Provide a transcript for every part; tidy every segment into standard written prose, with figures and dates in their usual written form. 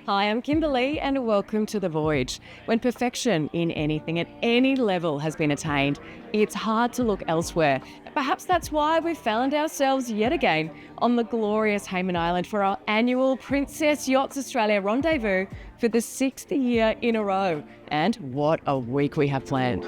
Hi, I'm Kimberly and welcome to The Voyage. When perfection in anything at any level has been attained, it's hard to look elsewhere. Perhaps that's why we found ourselves yet again on the glorious Hayman Island for our annual Princess Yachts Australia Rendezvous for the 6th year in a row. And what a week we have planned.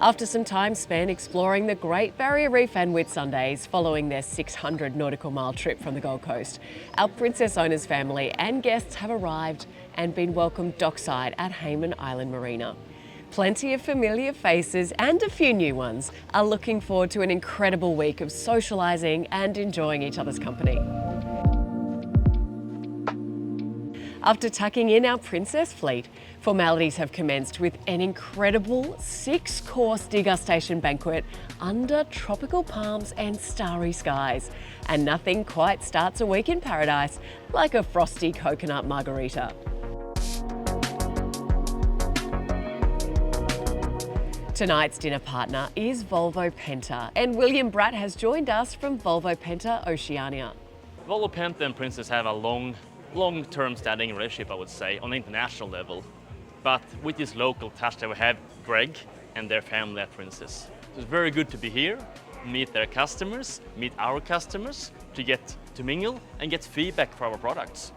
After some time spent exploring the Great Barrier Reef and Whitsundays following their 600 nautical mile trip from the Gold Coast, our Princess Owners family and guests have arrived and been welcomed dockside at Hayman Island Marina. Plenty of familiar faces and a few new ones are looking forward to an incredible week of socialising and enjoying each other's company. After tucking in our Princess fleet, formalities have commenced with an incredible 6-course degustation banquet under tropical palms and starry skies. And nothing quite starts a week in paradise like a frosty coconut margarita. Tonight's dinner partner is Volvo Penta, and William Bratt has joined us from Volvo Penta Oceania. Volvo Penta and Princess have a long-term standing relationship, I would say, on an international level. But with this local touch that we have Greg and their family at Princess. So it's very good to be here, meet their customers, meet our customers, to get to mingle and get feedback for our products.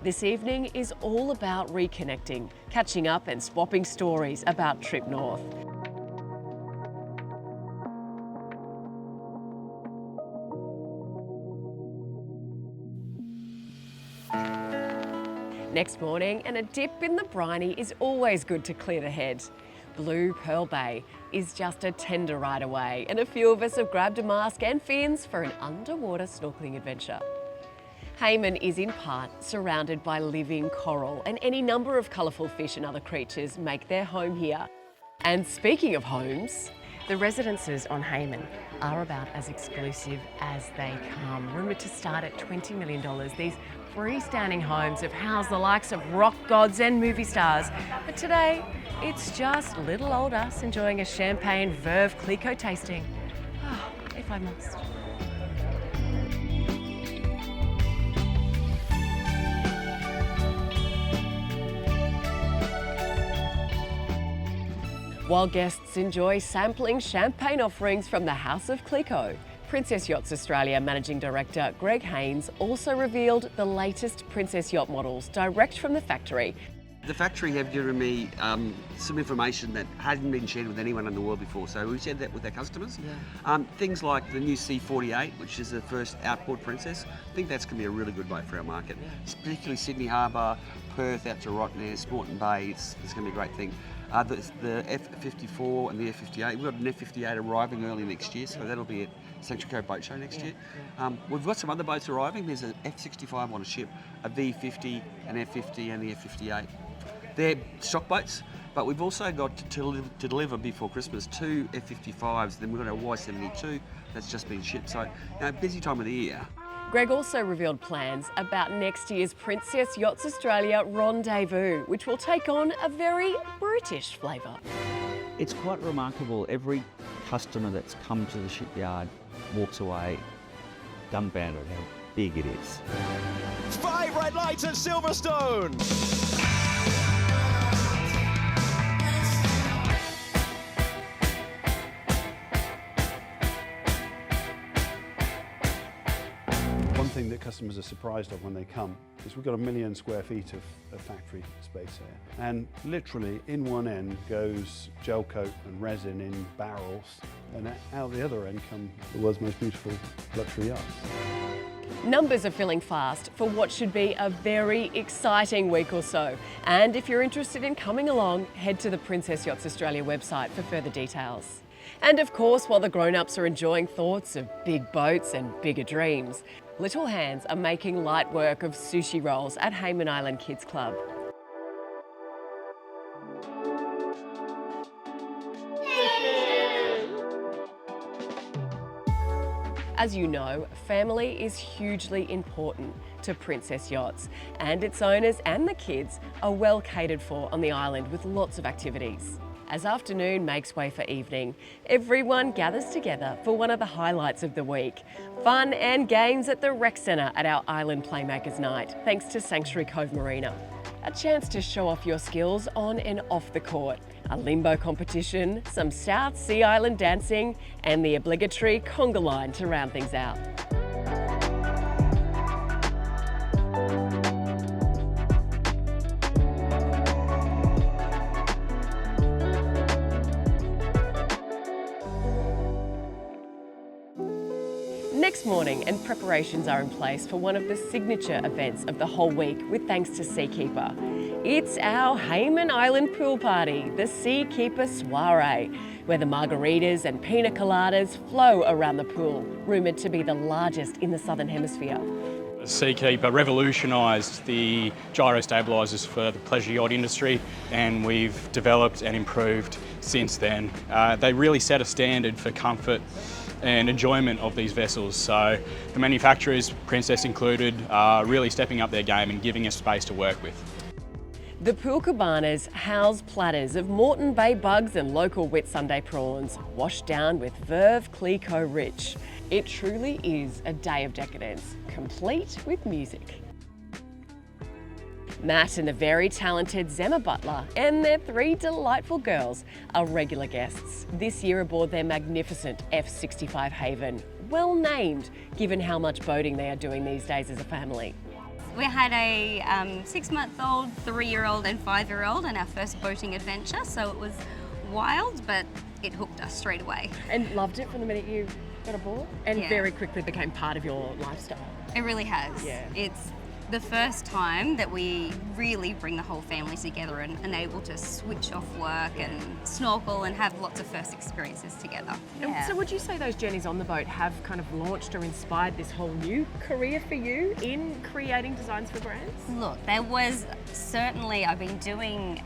This evening is all about reconnecting, catching up and swapping stories about Trip North. Next morning, and a dip in the briny is always good to clear the head. Blue Pearl Bay is just a tender ride away, and a few of us have grabbed a mask and fins for an underwater snorkeling adventure. Hayman is in part surrounded by living coral, and any number of colourful fish and other creatures make their home here. And speaking of homes, the residences on Hayman are about as exclusive as they come. Rumoured to start at $20 million, these freestanding homes have housed the likes of rock gods and movie stars. But today, it's just little old us enjoying a champagne Veuve Clicquot tasting. Oh, if I must. While guests enjoy sampling champagne offerings from the House of Clicquot, Princess Yachts Australia Managing Director Greg Haynes also revealed the latest Princess Yacht models direct from the factory. The factory have given me some information that hadn't been shared with anyone in the world before, so we shared that with our customers. Yeah. Things like the new C48, which is the first outboard Princess. I think that's going to be a really good boat for our market, particularly Sydney Harbour, Perth out to Rottnest, Moreton Bay. It's going to be a great thing. The F54 and the F58, we've got an F58 arriving early next year, so that'll be at Sanctuary Cove Boat Show next year. We've got some other boats arriving. There's an F65 on a ship, a V50, an F50 and the F58. They're stock boats, but we've also got to deliver before Christmas 2 F55s, then we've got a Y72 that's just been shipped, so busy time of the year. Greg also revealed plans about next year's Princess Yachts Australia Rendezvous, which will take on a very British flavour. It's quite remarkable. Every customer that's come to the shipyard walks away dumbfounded how big it is. 5 red lights at Silverstone! One thing that customers are surprised of when they come is we've got 1 million square feet of factory space here. And literally in one end goes gel coat and resin in barrels, and out the other end come the world's most beautiful luxury yachts. Numbers are filling fast for what should be a very exciting week or so. And if you're interested in coming along, head to the Princess Yachts Australia website for further details. And of course, while the grown-ups are enjoying thoughts of big boats and bigger dreams, little hands are making light work of sushi rolls at Hayman Island Kids Club. As you know, family is hugely important to Princess Yachts, and its owners and the kids are well catered for on the island with lots of activities. As afternoon makes way for evening, everyone gathers together for one of the highlights of the week. Fun and games at the Rec Centre at our Island Playmakers Night, thanks to Sanctuary Cove Marina. A chance to show off your skills on and off the court. A limbo competition, some South Sea Island dancing, and the obligatory conga line to round things out. Next morning, and preparations are in place for one of the signature events of the whole week with thanks to Seakeeper. It's our Hayman Island pool party, the Seakeeper Soiree, where the margaritas and pina coladas flow around the pool, rumoured to be the largest in the Southern Hemisphere. Seakeeper revolutionised the gyro stabilisers for the pleasure yacht industry, and we've developed and improved since then. They really set a standard for comfort and enjoyment of these vessels. So the manufacturers, Princess included, are really stepping up their game and giving us space to work with. The pool cabanas house platters of Moreton Bay bugs and local Whitsunday prawns, washed down with Verve Cliquot Rich. It truly is a day of decadence, complete with music. Matt and the very talented Zemma Butler and their 3 delightful girls are regular guests, this year aboard their magnificent F65 Haven, well named given how much boating they are doing these days as a family. We had a 6-month-old, 3-year-old and 5-year-old on our first boating adventure, so it was wild, but it hooked us straight away. And loved it from the minute you got aboard? And Yeah. very quickly became part of your lifestyle? It really has. Yeah. It's the first time that we really bring the whole family together and able to switch off work and snorkel and have lots of first experiences together. And Yeah. so would you say those journeys on the boat have kind of launched or inspired this whole new career for you in creating designs for brands? Look, there was certainly, I've been doing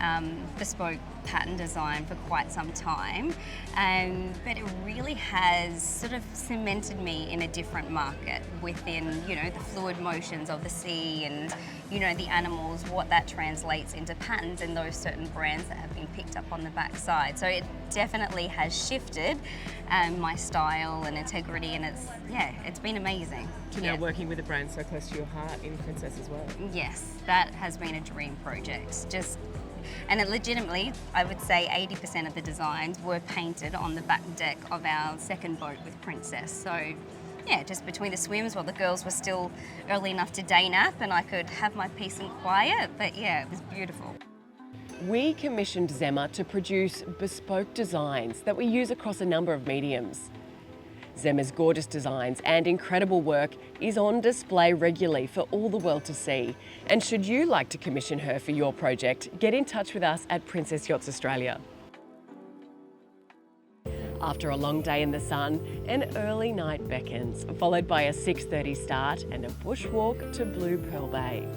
bespoke pattern design for quite some time, but it really has sort of cemented me in a different market within, you know, the fluid motions of the sea and, you know, the animals, what that translates into patterns in those certain brands that have been picked up on the backside. So it definitely has shifted my style and integrity, and it's been amazing. To now working with a brand so close to your heart in Princess as well. Yes, that has been a dream project. And it legitimately, I would say 80% of the designs were painted on the back deck of our second boat with Princess. So yeah, just between the swims while the girls were still early enough to day nap and I could have my peace and quiet, but yeah, it was beautiful. We commissioned Zemma to produce bespoke designs that we use across a number of mediums. Zemma's gorgeous designs and incredible work is on display regularly for all the world to see. And should you like to commission her for your project, get in touch with us at Princess Yachts Australia. After a long day in the sun, an early night beckons, followed by a 6:30 start and a bushwalk to Blue Pearl Bay.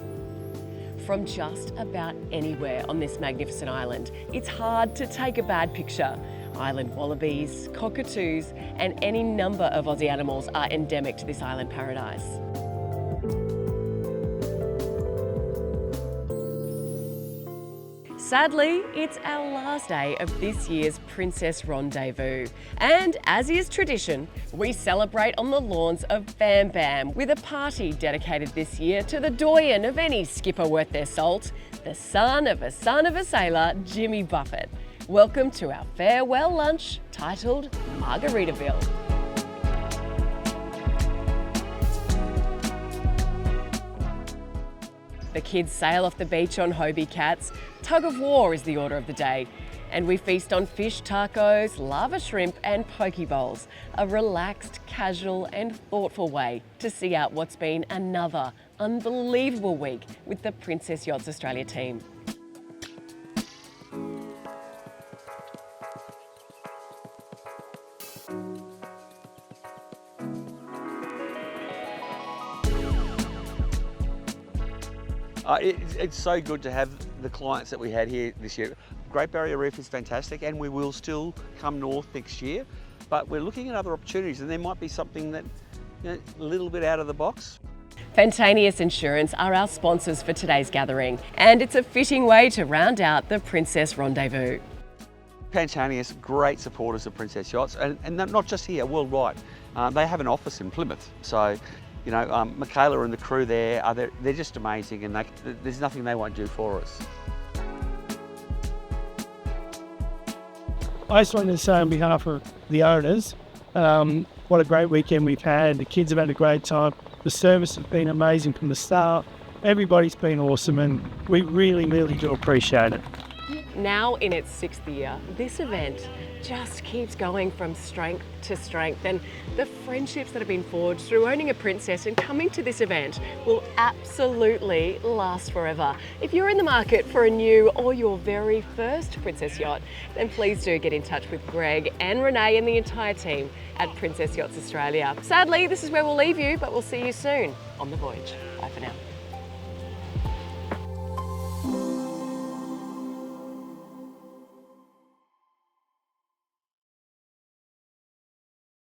From just about anywhere on this magnificent island, it's hard to take a bad picture. Island wallabies, cockatoos, and any number of Aussie animals are endemic to this island paradise. Sadly, it's our last day of this year's Princess Rendezvous. And as is tradition, we celebrate on the lawns of Bam Bam with a party dedicated this year to the doyen of any skipper worth their salt, the son of a sailor, Jimmy Buffett. Welcome to our farewell lunch titled Margaritaville. The kids sail off the beach on Hobie Cats. Tug of war is the order of the day. And we feast on fish tacos, lava shrimp and poke bowls. A relaxed, casual and thoughtful way to see out what's been another unbelievable week with the Princess Yachts Australia team. It's so good to have the clients that we had here this year. Great Barrier Reef is fantastic, and we will still come north next year, but we're looking at other opportunities, and there might be something that, you know, a little bit out of the box. Fantanius Insurance are our sponsors for today's gathering, and it's a fitting way to round out the Princess Rendezvous. Pantanius, great supporters of Princess Yachts, and not just here, worldwide. They have an office in Plymouth, so you know, Michaela and the crew there, they're just amazing, and there's nothing they won't do for us. I just wanted to say on behalf of the owners, what a great weekend we've had. The kids have had a great time. The service has been amazing from the start. Everybody's been awesome, and we really, really do appreciate it. Now in its 6th year, this event just keeps going from strength to strength, and the friendships that have been forged through owning a Princess and coming to this event will absolutely last forever. If you're in the market for a new or your very first Princess yacht, then please do get in touch with Greg and Renee and the entire team at Princess Yachts Australia. Sadly, this is where we'll leave you, but we'll see you soon on the Voyage. Bye for now.